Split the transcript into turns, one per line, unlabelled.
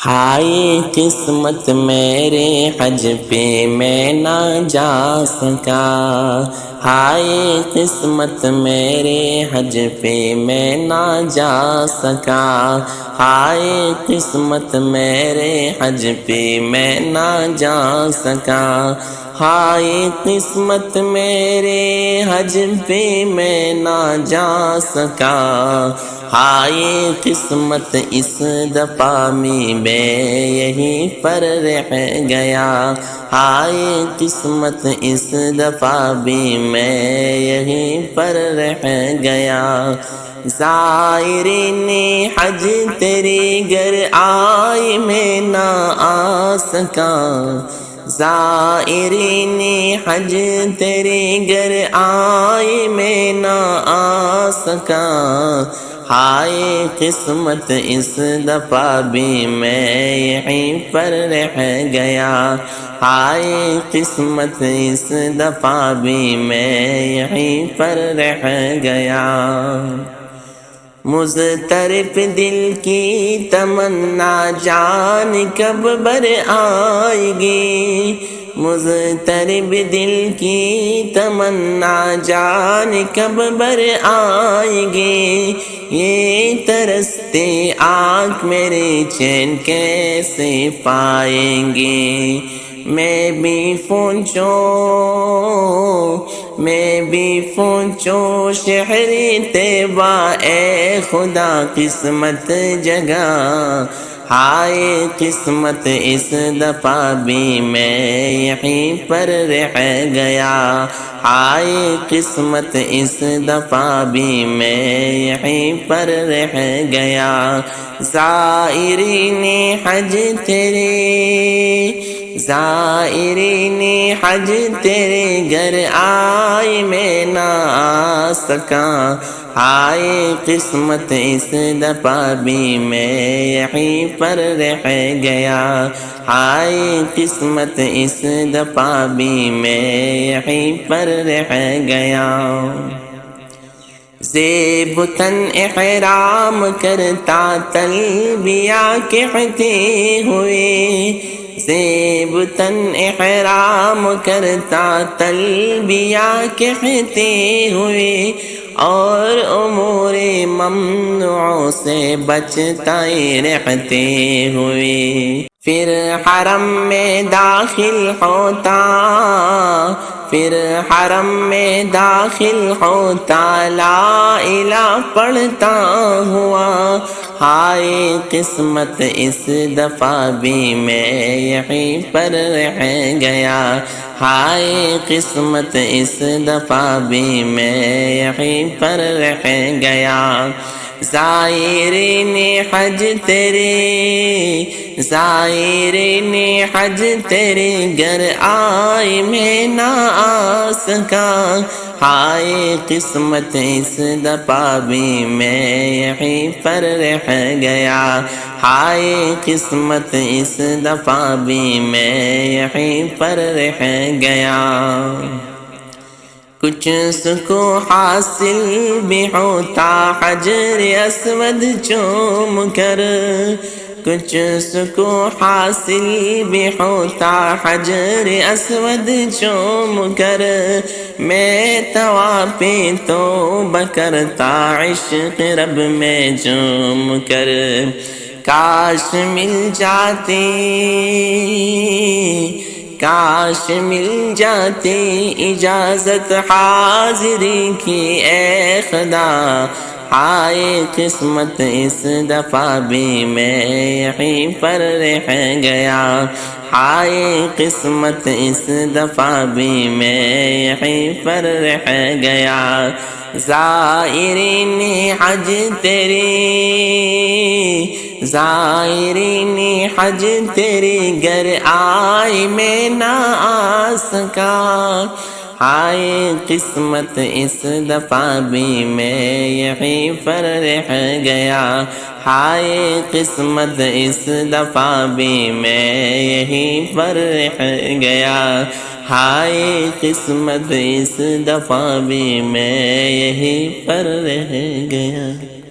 ہائے قسمت میرے حج پہ میں نہ جا سکا، ہائے قسمت میرے حج پہ میں نہ جا سکا، ہائے قسمت میرے حج پہ میں نہ جا سکا، ہائے قسمت میرے حج پہ میں نہ جا سکا، ہائے قسمت اس دفعہ میں یہیں پر رہ گیا، ہائے قسمت اس دفعہ بھی میں یہیں پر رہ گیا، زائرین حج تیری گر آئی میں نہ آ سکا، زائرین حج تیری گر آئی میں نہ آ سکا، ہائے قسمت اس دفعہ بھی میں یہیں پر رہ گیا، ہائے قسمت اس دفعہ بھی میں یہیں پر رہ گیا، مضطرب دل کی تمنا جان کب بر آئے گی، مضطرب دل کی تمنا جان کب بر آئے گی، یہ ترستے آنکھ میرے چین کیسے پائیں گے، میں بھی پہنچوں شہر طیبہ اے خدا قسمت جگا، ہائے قسمت اس دفعہ بھی میں یہیں پر رہ گیا، ہائے قسمت اس دفعہ بھی میں یہیں پر رہ گیا، زائرین حج تیرے گھر آئی میں نہ آ سکا، ہائے قسمت اس دفعہ بھی میں یہیں پر رہ گیا، ہائے قسمت اس دفعہ بھی میں یہیں پر رہ گیا، زیب تن احرام کرتا تلبیہ کہتے ہوئے، زیب تن احرام کرتا تلبیہ کہتے ہوئے، اور امور ممنوع سے بچتا رہتے ہوئے، پھر حرم میں داخل ہوتا لا الہ پڑھتا ہوا، ہائے قسمت اس دفعہ بھی میں یہیں پر رہ گیا، ہائے قسمت اس دفعہ بھی میں یہیں پر رہ گیا، زائرین حج تیرے گھر آئی میں نہ آ سکا، ہائے قسمت اس دفعہ بھی میں یہیں پر رہ گیا، ہائے قسمت اس دفعہ بھی میں یہیں پر رہ گیا، کچھ سکون حاصل بھی ہوتا حجر اسود چوم کر، کچھ سکون حاصل بھی ہوتا حجر اسود چوم کر، میں طواف توبہ کرتا عشق رب میں جھوم کر، کاش مل جاتی اجازت حاضری کی اے خدا، ہائے قسمت اس دفعہ بھی میں یہیں پر رہ گیا، ہائے قسمت اس دفعہ بھی میں یہیں پر رہ گیا، زائرین حج تیری گر آئی میں نہ آ سکا، ہائے قسمت اس دفعہ بھی میں یہیں پر رہ گیا، ہائے قسمت اس دفعہ بھی میں یہیں پر رہ گیا، ہائے قسمت اس دفعہ بھی میں یہیں پر رہ گیا۔